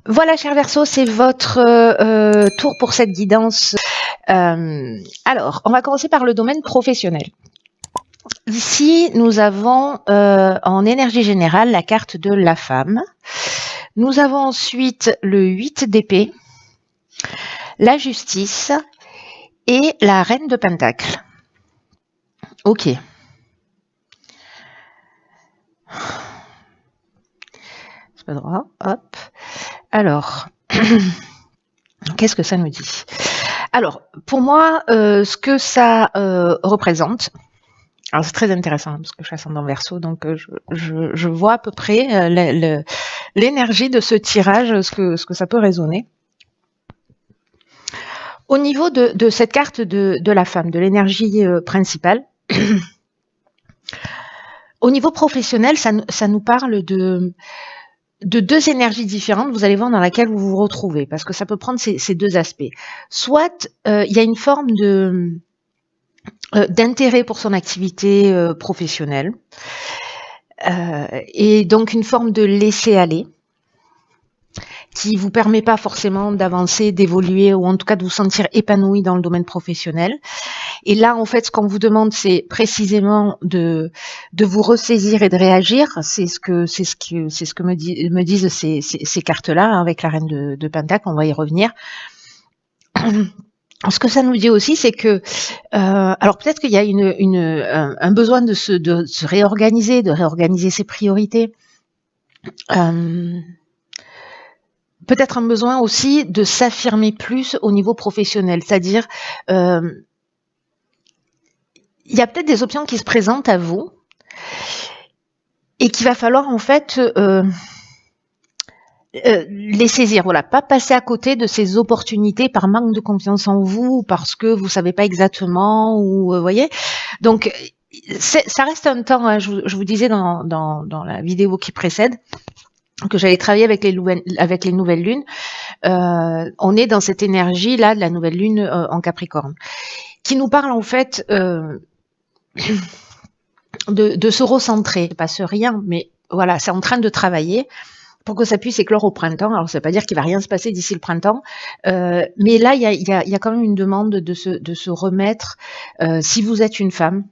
Voilà, cher Verseau, c'est votre tour pour cette guidance. Alors, on va commencer par le domaine professionnel. Ici, nous avons en énergie générale la carte de la femme. Nous avons ensuite le 8 d'épée, la justice et la reine de pentacle. Ok. C'est pas droit. Hop. Alors, qu'est-ce que ça nous dit? Alors, pour moi, ce que ça représente, alors c'est très intéressant parce que je suis ascendant Verseau, donc je vois à peu près l'énergie de ce tirage, ce que ça peut résonner. Au niveau de cette carte de la femme, de l'énergie principale, au niveau professionnel, ça nous parle de deux énergies différentes, vous allez voir, dans laquelle vous vous retrouvez, parce que ça peut prendre ces deux aspects. Soit il y a une forme d'intérêt pour son activité professionnelle, et donc une forme de laisser-aller, qui vous permet pas forcément d'avancer, d'évoluer, ou en tout cas de vous sentir épanoui dans le domaine professionnel. Et là, en fait, ce qu'on vous demande, c'est précisément de vous ressaisir et de réagir. C'est ce que me disent ces cartes-là, hein, avec la reine de Pentacle. On va y revenir. Ce que ça nous dit aussi, c'est que, alors peut-être qu'il y a un besoin de se réorganiser, de réorganiser ses priorités. Peut-être un besoin aussi de s'affirmer plus au niveau professionnel, c'est-à-dire il y a peut-être des options qui se présentent à vous et qu'il va falloir en fait les saisir, voilà, pas passer à côté de ces opportunités par manque de confiance en vous, parce que vous savez pas exactement, ou voyez. Donc ça reste un temps, hein, je vous disais dans la vidéo qui précède que j'allais travailler avec les nouvelles lunes. On est dans cette énergie là de la nouvelle lune en Capricorne, qui nous parle en fait de se recentrer. Il ne passe rien, mais voilà, c'est en train de travailler pour que ça puisse éclore au printemps. Alors ça ne veut pas dire qu'il va rien se passer d'ici le printemps, mais là il y a quand même une demande de se remettre, si vous êtes une femme,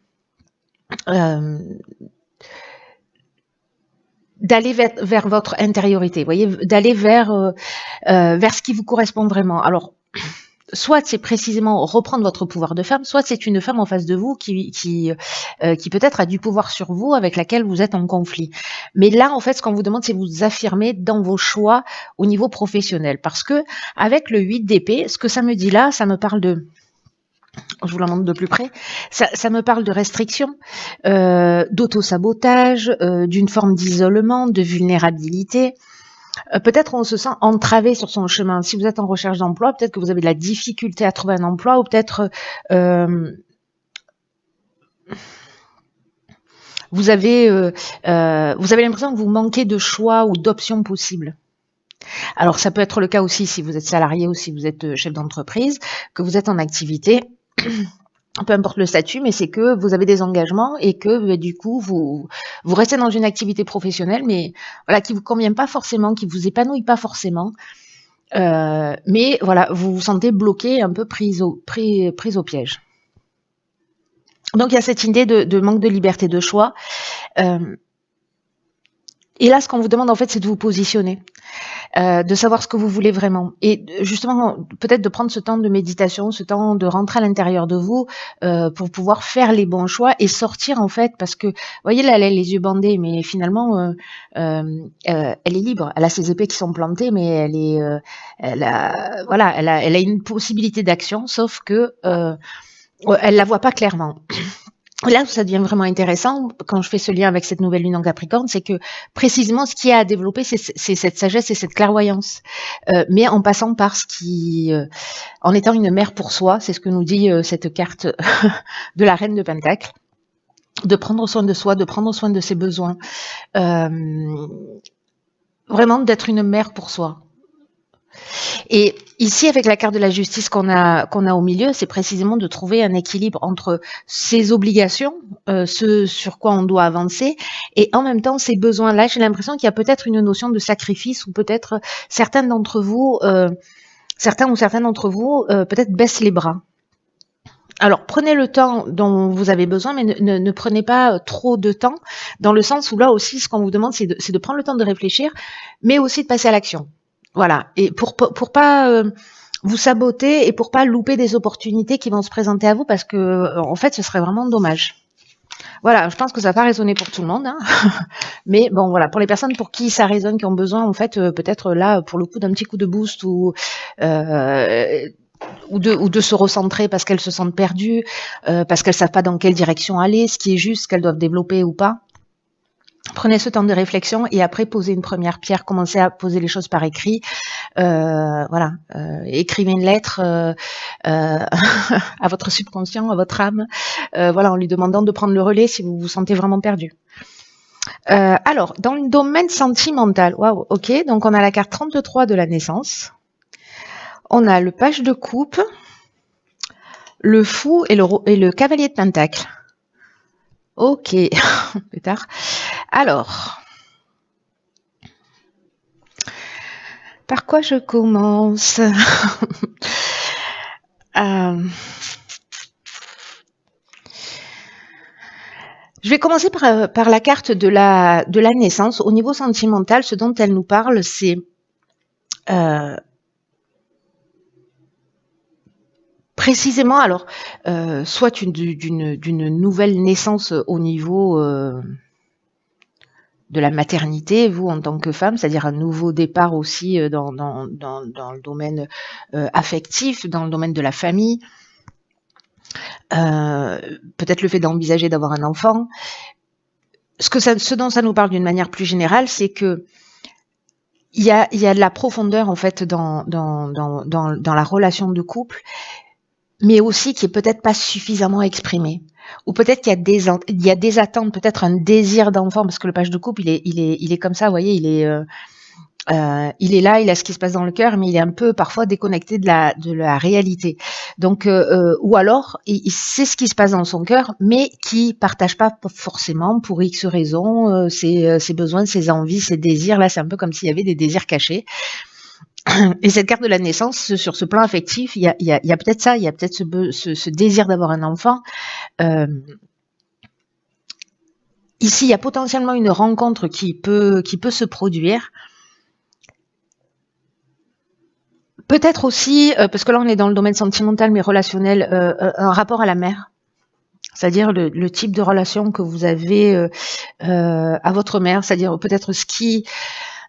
d'aller vers votre intériorité, vous voyez, d'aller vers ce qui vous correspond vraiment. Alors, soit c'est précisément reprendre votre pouvoir de femme, soit c'est une femme en face de vous qui peut-être a du pouvoir sur vous, avec laquelle vous êtes en conflit. Mais là, en fait, ce qu'on vous demande, c'est vous affirmer dans vos choix au niveau professionnel. Parce que avec le 8 d'épée, ce que ça me dit là, ça me parle de... Je vous la montre de plus près. Ça me parle de restriction, d'auto-sabotage, d'une forme d'isolement, de vulnérabilité. Peut-être on se sent entravé sur son chemin. Si vous êtes en recherche d'emploi, peut-être que vous avez de la difficulté à trouver un emploi, ou peut-être vous avez l'impression que vous manquez de choix ou d'options possibles. Alors ça peut être le cas aussi si vous êtes salarié ou si vous êtes chef d'entreprise, que vous êtes en activité, peu importe le statut, mais c'est que vous avez des engagements et que du coup vous restez dans une activité professionnelle, mais voilà, qui vous convient pas forcément, qui vous épanouit pas forcément. Mais voilà, vous vous sentez bloqué, un peu prise au piège. Donc il y a cette idée de manque de liberté de choix. Et là, ce qu'on vous demande en fait, c'est de vous positionner, de savoir ce que vous voulez vraiment, et justement peut-être de prendre ce temps de méditation, ce temps de rentrer à l'intérieur de vous, pour pouvoir faire les bons choix et sortir en fait, parce que vous voyez là, elle a les yeux bandés, mais finalement elle est libre, elle a ses épées qui sont plantées, mais elle a une possibilité d'action, sauf que elle la voit pas clairement. Là où ça devient vraiment intéressant, quand je fais ce lien avec cette nouvelle lune en Capricorne, c'est que précisément ce qu'il y a à développer, c'est cette sagesse et cette clairvoyance, mais en passant par ce qui, en étant une mère pour soi, c'est ce que nous dit cette carte de la reine de Pentacle, de prendre soin de soi, de prendre soin de ses besoins, vraiment d'être une mère pour soi. Et ici, avec la carte de la justice qu'on a au milieu, c'est précisément de trouver un équilibre entre ses obligations, ce sur quoi on doit avancer, et en même temps ses besoins. Là, j'ai l'impression qu'il y a peut-être une notion de sacrifice, ou peut-être certains d'entre vous, certains ou certaines d'entre vous, peut-être baissent les bras. Alors, prenez le temps dont vous avez besoin, mais ne prenez pas trop de temps, dans le sens où là aussi, ce qu'on vous demande, c'est de prendre le temps de réfléchir, mais aussi de passer à l'action. Voilà. Et pour pas vous saboter et pour pas louper des opportunités qui vont se présenter à vous, parce que en fait, ce serait vraiment dommage. Voilà, je pense que ça va pas résonner pour tout le monde, hein. Mais bon, voilà, pour les personnes pour qui ça résonne, qui ont besoin, en fait, peut-être là, pour le coup, d'un petit coup de boost ou de se recentrer parce qu'elles se sentent perdues, parce qu'elles savent pas dans quelle direction aller, ce qui est juste, ce qu'elles doivent développer ou pas. Prenez ce temps de réflexion et après posez une première pierre, commencez à poser les choses par écrit. Voilà, écrivez une lettre à votre subconscient, à votre âme, voilà, en lui demandant de prendre le relais si vous vous sentez vraiment perdu. Alors, dans le domaine sentimental, waouh, ok, donc on a la carte 33 de la naissance. On a le page de coupe, le fou et le cavalier de pentacle. Ok, plus tard. Alors, par quoi je commence? Je vais commencer par la carte de la naissance. Au niveau sentimental, ce dont elle nous parle, c'est précisément, alors, soit d'une nouvelle naissance au niveau de la maternité, vous en tant que femme, c'est-à-dire un nouveau départ aussi dans le domaine affectif, dans le domaine de la famille, peut-être le fait d'envisager d'avoir un enfant. Ce dont ça nous parle d'une manière plus générale, c'est que il y a de la profondeur en fait dans la relation de couple, mais aussi qui est peut-être pas suffisamment exprimée. Ou peut-être qu'il y a des attentes, peut-être un désir d'enfant, parce que le page de couple, il est comme ça, vous voyez, il est là, il a ce qui se passe dans le cœur, mais il est un peu parfois déconnecté de la réalité. Donc, ou alors, il sait ce qui se passe dans son cœur, mais qui partage pas forcément pour X raisons ses besoins, ses envies, ses désirs. Là, c'est un peu comme s'il y avait des désirs cachés. Et cette carte de la naissance, sur ce plan affectif, il y a peut-être ça, il y a peut-être ce désir d'avoir un enfant. Ici, il y a potentiellement une rencontre qui peut se produire. Peut-être aussi, parce que là on est dans le domaine sentimental mais relationnel, un rapport à la mère. C'est-à-dire le type de relation que vous avez à votre mère, c'est-à-dire peut-être ce qui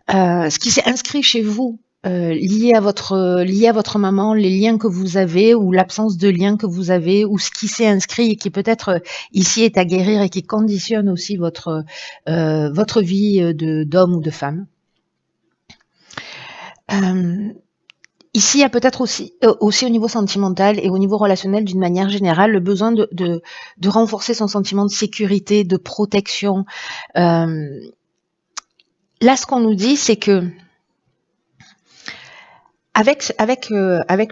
s'est inscrit chez vous, lié à votre maman, les liens que vous avez ou l'absence de liens que vous avez, ou ce qui s'est inscrit et qui peut-être ici est à guérir et qui conditionne aussi votre vie d'homme ou de femme. Ici, il y a peut-être aussi au niveau sentimental et au niveau relationnel d'une manière générale, le besoin de renforcer son sentiment de sécurité, de protection. Là, ce qu'on nous dit, c'est que avec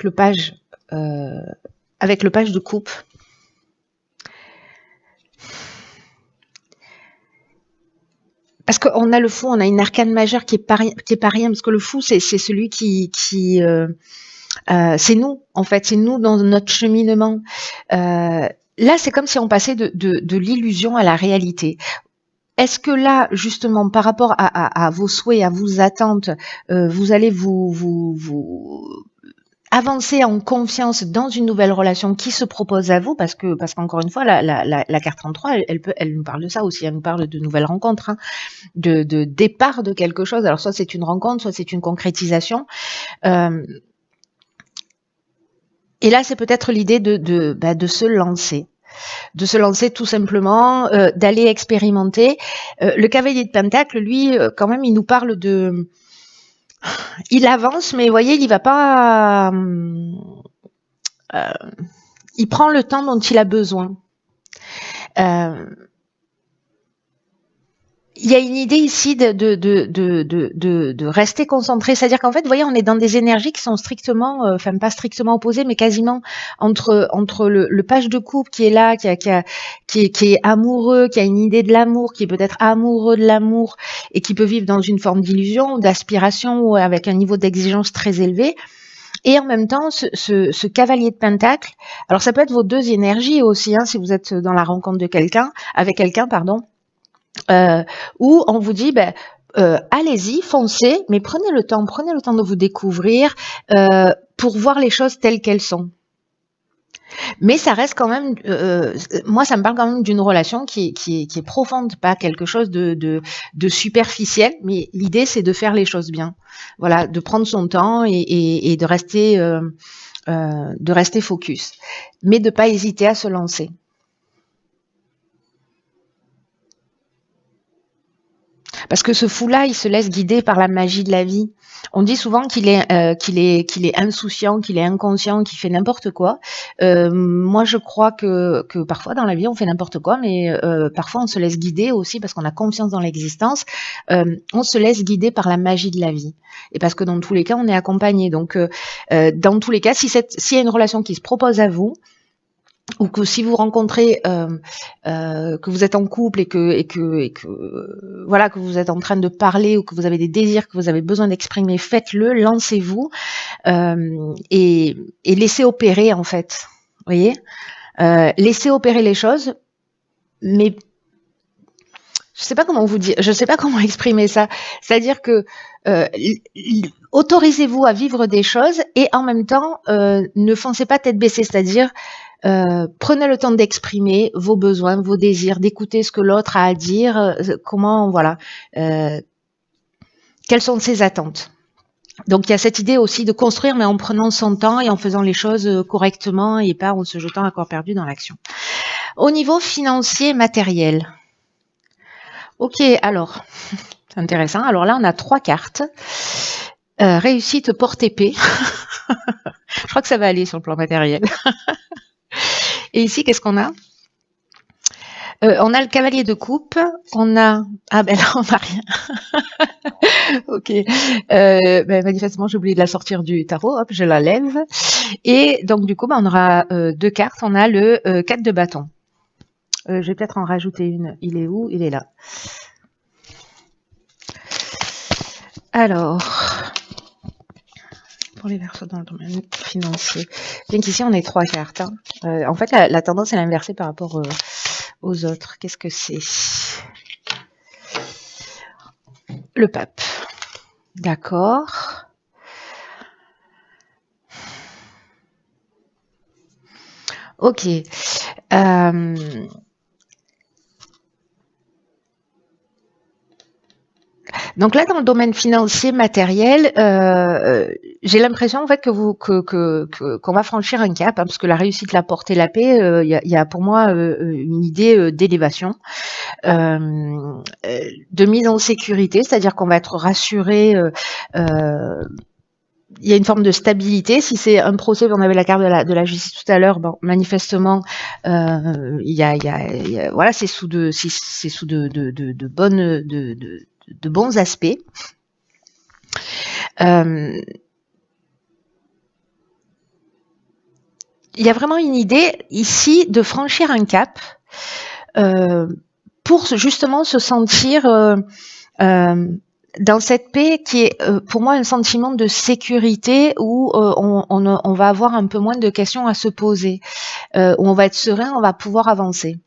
le page de coupe, parce qu'on a le fou, on a une arcane majeure qui est pas rien, parce que le fou, c'est celui qui c'est nous, en fait, c'est nous dans notre cheminement. Là, c'est comme si on passait de l'illusion à la réalité. Est-ce que là, justement, par rapport à vos souhaits, à vos attentes, vous allez vous avancer en confiance dans une nouvelle relation qui se propose à vous, parce qu'encore une fois, la carte 33, elle nous parle de ça aussi, elle nous parle de nouvelles rencontres, hein, de départ de quelque chose. Alors soit c'est une rencontre, soit c'est une concrétisation. Et là, c'est peut-être l'idée de se lancer. De se lancer tout simplement, d'aller expérimenter. Le cavalier de pentacle, lui, quand même, il nous parle de... Il avance, mais vous voyez, il va pas... il prend le temps dont il a besoin. Il y a une idée ici de rester concentré, c'est-à-dire qu'en fait, vous voyez, on est dans des énergies qui sont strictement, enfin pas strictement opposées, mais quasiment entre le page de coupe qui est là, qui est amoureux, qui a une idée de l'amour, qui est peut-être amoureux de l'amour et qui peut vivre dans une forme d'illusion ou d'aspiration ou avec un niveau d'exigence très élevé. Et en même temps, ce cavalier de pentacle, alors ça peut être vos deux énergies aussi, hein, si vous êtes dans la rencontre de quelqu'un, avec quelqu'un, pardon. Où on vous dit, allez-y, foncez, mais prenez le temps de vous découvrir pour voir les choses telles qu'elles sont. Mais ça reste quand même, moi ça me parle quand même d'une relation qui est profonde, pas quelque chose de superficiel, mais l'idée c'est de faire les choses bien. Voilà, de prendre son temps et de rester focus, mais de pas hésiter à se lancer. Parce que ce fou-là, il se laisse guider par la magie de la vie. On dit souvent qu'il est insouciant, qu'il est inconscient, qu'il fait n'importe quoi. Moi, je crois que parfois dans la vie, on fait n'importe quoi, mais parfois on se laisse guider aussi parce qu'on a confiance dans l'existence. On se laisse guider par la magie de la vie. Et parce que dans tous les cas, on est accompagné. Donc, dans tous les cas, s'il y a une relation qui se propose à vous, ou que si vous rencontrez que vous êtes en couple et que voilà, que vous êtes en train de parler ou que vous avez des désirs que vous avez besoin d'exprimer, faites-le, lancez-vous et laissez opérer en fait. Vous voyez, laissez opérer les choses, mais je sais pas comment vous dire, je sais pas comment exprimer ça. C'est-à-dire que autorisez-vous à vivre des choses et en même temps ne foncez pas tête baissée, c'est-à-dire prenez le temps d'exprimer vos besoins, vos désirs, d'écouter ce que l'autre a à dire, comment, voilà, quelles sont ses attentes. Donc il y a cette idée aussi de construire, mais en prenant son temps et en faisant les choses correctement et pas en se jetant à corps perdu dans l'action. Au niveau financier, matériel. Ok, alors, c'est intéressant. Alors là, on a 3 cartes. Réussite porte épée. Je crois que ça va aller sur le plan matériel. Et ici, qu'est-ce qu'on a? On a le cavalier de coupe, on a... Ah ben là, on n'a rien. Ok. Manifestement, j'ai oublié de la sortir du tarot. Hop, je la lève. Et donc, du coup, on aura 2 cartes. On a le 4 de bâton. Je vais peut-être en rajouter une. Il est où? Il est là. Alors... pour les Verseaux dans le domaine financier. Bien qu'ici, on ait 3 cartes. Hein. En fait, la tendance est l'inversée par rapport aux autres. Qu'est-ce que c'est? Le pape. D'accord. Ok. Donc là, dans le domaine financier, matériel, j'ai l'impression en fait qu'on va franchir un cap, hein, parce que la réussite, la portée, la paix, il y a pour moi une idée d'élévation, de mise en sécurité, c'est-à-dire qu'on va être rassuré. Il y a une forme de stabilité. Si c'est un procès, on avait la carte de la justice tout à l'heure, bon, manifestement, il y a voilà, c'est sous de bons aspects. Il y a vraiment une idée ici de franchir un cap pour justement se sentir dans cette paix qui est pour moi un sentiment de sécurité où on va avoir un peu moins de questions à se poser, où on va être serein, on va pouvoir avancer.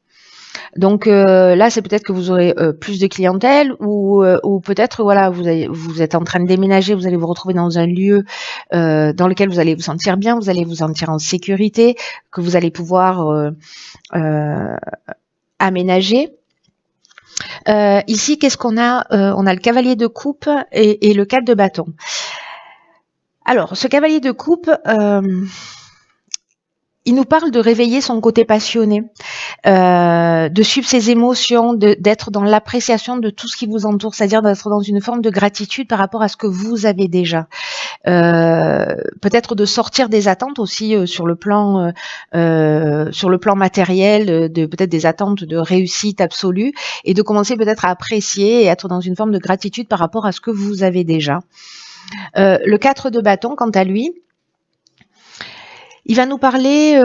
Donc là, c'est peut-être que vous aurez plus de clientèle ou peut-être voilà, vous êtes en train de déménager, vous allez vous retrouver dans un lieu dans lequel vous allez vous sentir bien, vous allez vous sentir en sécurité, que vous allez pouvoir aménager. Ici, qu'est-ce qu'on a? On a le cavalier de coupe et le 4 de bâton. Alors, ce cavalier de coupe, il nous parle de réveiller son côté passionné, de suivre ses émotions, d'être dans l'appréciation de tout ce qui vous entoure, c'est-à-dire d'être dans une forme de gratitude par rapport à ce que vous avez déjà. peut-être de sortir des attentes aussi sur le plan matériel, de peut-être des attentes de réussite absolue, et de commencer peut-être à apprécier et être dans une forme de gratitude par rapport à ce que vous avez déjà. Le 4 de bâton, quant à lui, il va nous parler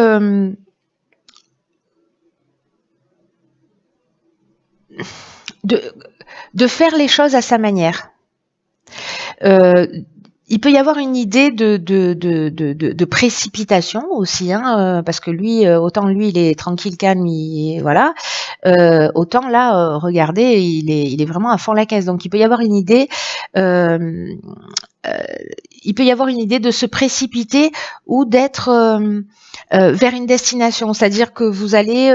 de faire les choses à sa manière. Il peut y avoir une idée de précipitation aussi, hein, parce que lui, autant lui, il est tranquille, calme, voilà. Autant là, regardez, il est vraiment à fond la caisse. Donc il peut y avoir une idée. Il peut y avoir une idée de se précipiter ou d'être vers une destination, c'est-à-dire que vous allez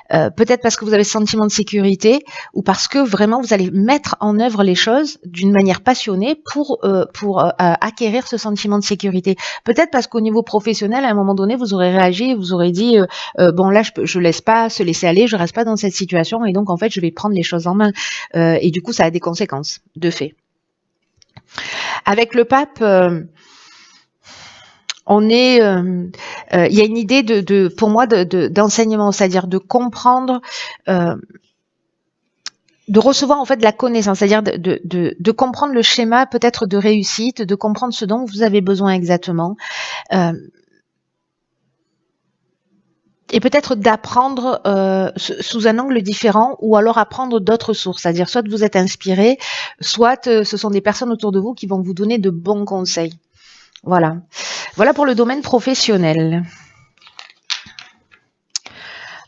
peut-être parce que vous avez ce sentiment de sécurité ou parce que vraiment vous allez mettre en œuvre les choses d'une manière passionnée pour acquérir ce sentiment de sécurité. Peut-être parce qu'au niveau professionnel, à un moment donné, vous aurez réagi et vous aurez dit bon là je laisse pas se laisser aller, je reste pas dans cette situation et donc en fait je vais prendre les choses en main et du coup ça a des conséquences de fait. Avec le pape, on est, il y a une idée pour moi d'enseignement, c'est-à-dire de comprendre, de recevoir en fait de la connaissance, c'est-à-dire de comprendre le schéma peut-être de réussite, de comprendre ce dont vous avez besoin exactement, et peut-être d'apprendre sous un angle différent ou alors apprendre d'autres sources, c'est-à-dire soit vous êtes inspiré, soit ce sont des personnes autour de vous qui vont vous donner de bons conseils. Voilà. Voilà pour le domaine professionnel.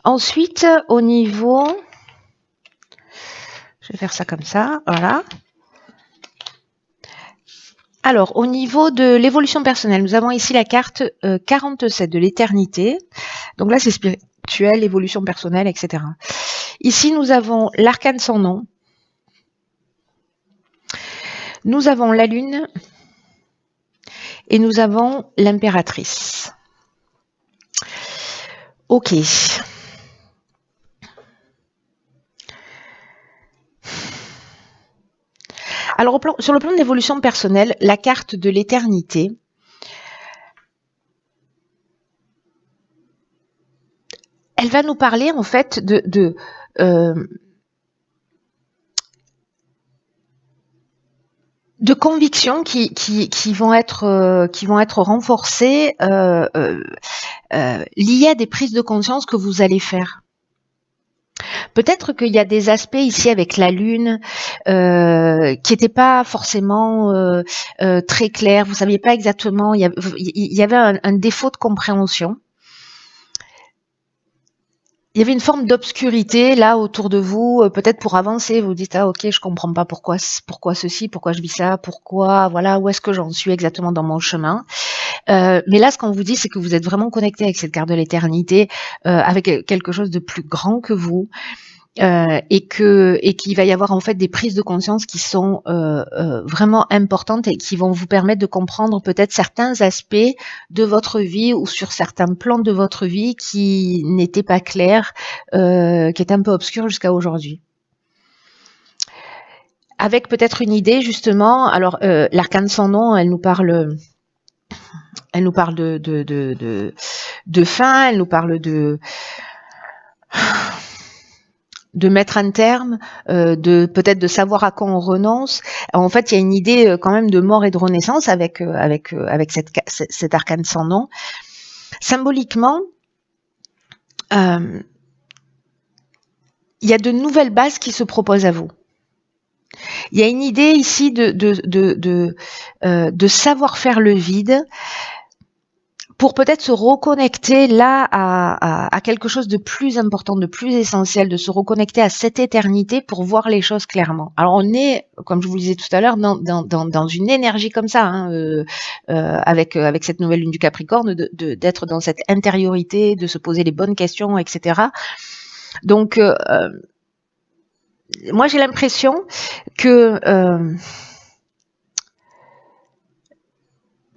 Ensuite, au niveau... Je vais faire ça comme ça, voilà. Alors, au niveau de l'évolution personnelle, nous avons ici la carte 47 de l'éternité. Donc là, c'est spirituel, évolution personnelle, etc. Ici, nous avons l'arcane sans nom. Nous avons la lune. Et nous avons l'impératrice. Ok. Alors, sur le plan de l'évolution personnelle, la carte de l'éternité, elle va nous parler en fait de convictions qui vont être renforcées liées à des prises de conscience que vous allez faire. Peut-être qu'il y a des aspects ici avec la lune qui n'étaient pas forcément très clairs. Vous saviez pas exactement. Il y avait un défaut de compréhension. Il y avait une forme d'obscurité là autour de vous, peut-être pour avancer, vous dites ah ok je comprends pas pourquoi ceci, pourquoi je vis ça, pourquoi voilà où est-ce que j'en suis exactement dans mon chemin. Mais là ce qu'on vous dit c'est que vous êtes vraiment connecté avec cette carte de l'éternité, avec quelque chose de plus grand que vous. Et qu'il va y avoir en fait des prises de conscience qui sont vraiment importantes et qui vont vous permettre de comprendre peut-être certains aspects de votre vie ou sur certains plans de votre vie qui n'étaient pas clairs, qui étaient un peu obscurs jusqu'à aujourd'hui. Avec peut-être une idée justement, alors l'arcane sans nom, elle nous parle de fin, elle nous parle de mettre un terme, de peut-être de savoir à quoi on renonce. En fait, il y a une idée quand même de mort et de renaissance avec cet arcane sans nom. Symboliquement, il y a de nouvelles bases qui se proposent à vous. Il y a une idée ici de savoir faire le vide, pour peut-être se reconnecter là à quelque chose de plus important, de plus essentiel, de se reconnecter à cette éternité pour voir les choses clairement. Alors on est, comme je vous le disais tout à l'heure, dans une énergie comme ça, hein, avec cette nouvelle lune du Capricorne, d'être dans cette intériorité, de se poser les bonnes questions, etc. Donc moi j'ai l'impression que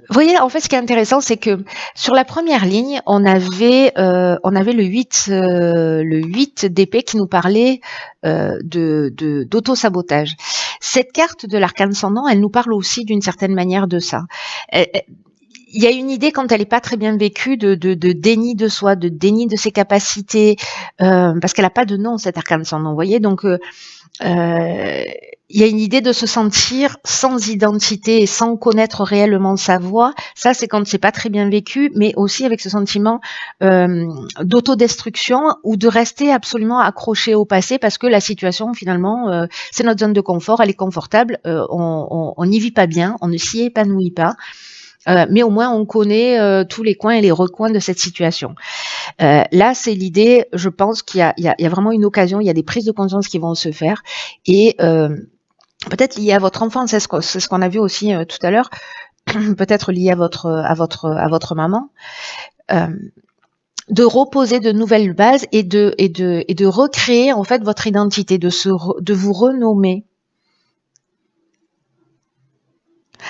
vous voyez, en fait, ce qui est intéressant, c'est que sur la première ligne, on avait le 8 d'épée qui nous parlait d'auto-sabotage. Cette carte de l'arcane ascendant, elle nous parle aussi d'une certaine manière de ça. Il y a une idée, quand elle n'est pas très bien vécue, de déni de soi, de déni de ses capacités, parce qu'elle n'a pas de nom, cette arcane ascendant, vous voyez. Donc, il y a une idée de se sentir sans identité et sans connaître réellement sa voix. Ça, c'est quand c'est pas très bien vécu, mais aussi avec ce sentiment d'autodestruction ou de rester absolument accroché au passé parce que la situation, finalement, c'est notre zone de confort, elle est confortable, on n'y vit pas bien, on ne s'y épanouit pas. Mais au moins on connaît tous les coins et les recoins de cette situation. Là, c'est l'idée, je pense qu'il y a vraiment une occasion, il y a des prises de conscience qui vont se faire et peut-être lié à votre enfance, c'est ce qu'on a vu aussi tout à l'heure, peut-être lié à votre maman, de reposer de nouvelles bases et de recréer en fait votre identité, de vous renommer.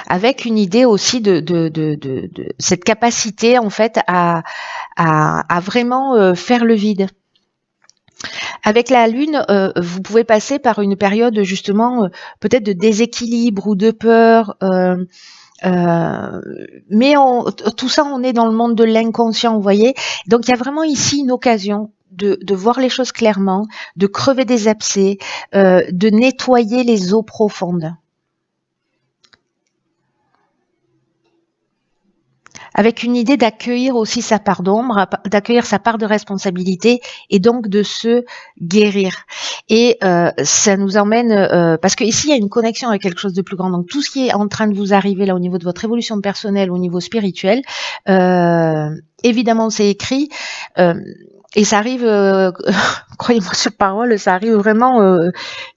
Avec une idée aussi de cette capacité en fait à vraiment faire le vide. Avec la Lune, vous pouvez passer par une période justement peut-être de déséquilibre ou de peur, mais tout ça, on est dans le monde de l'inconscient, vous voyez. Donc il y a vraiment ici une occasion de voir les choses clairement, de crever des abcès, de nettoyer les eaux profondes. Avec une idée d'accueillir aussi sa part d'ombre, d'accueillir sa part de responsabilité et donc de se guérir. Et ça nous emmène, parce que ici il y a une connexion avec quelque chose de plus grand. Donc tout ce qui est en train de vous arriver là au niveau de votre évolution personnelle, au niveau spirituel, évidemment c'est écrit. Et ça arrive, croyez-moi sur parole, ça arrive vraiment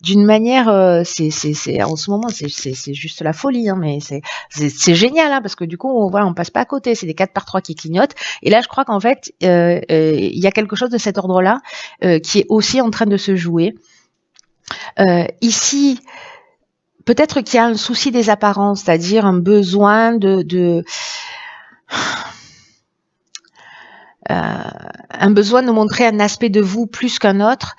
d'une manière, c'est en ce moment, c'est juste la folie, hein, mais c'est génial, hein, parce que du coup, on passe pas à côté, c'est des 4x3 qui clignotent. Et là, je crois qu'en fait, il y a quelque chose de cet ordre-là qui est aussi en train de se jouer. Ici, peut-être qu'il y a un souci des apparences, c'est-à-dire un besoin un besoin de montrer un aspect de vous plus qu'un autre.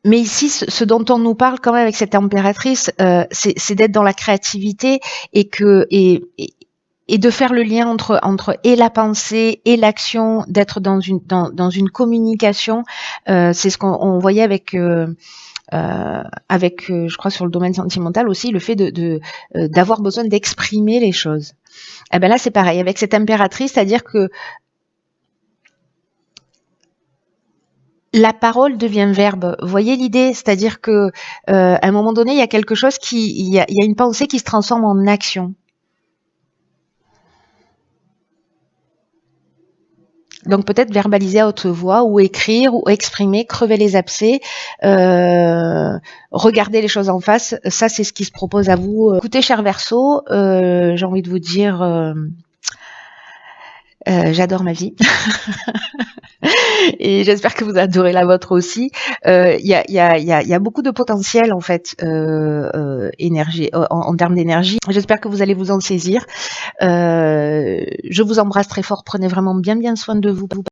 Mais ici, ce dont on nous parle quand même avec cette impératrice, c'est d'être dans la créativité et de faire le lien entre et la pensée et l'action, d'être dans une communication. C'est ce qu'on voyait avec je crois sur le domaine sentimental aussi, le fait d'avoir besoin d'exprimer les choses. Et ben là, c'est pareil avec cette impératrice, c'est-à-dire que la parole devient verbe. Vous voyez l'idée, c'est-à-dire que à un moment donné, il y a quelque chose il y a une pensée qui se transforme en action. Donc peut-être verbaliser à haute voix ou écrire ou exprimer, crever les abcès, regarder les choses en face. Ça, c'est ce qui se propose à vous. Écoutez, cher Verseau, j'ai envie de vous dire, j'adore ma vie. Et j'espère que vous adorez la vôtre aussi. Il y a beaucoup de potentiel en fait, énergie, en termes d'énergie. J'espère que vous allez vous en saisir. Je vous embrasse très fort. Prenez vraiment bien soin de vous.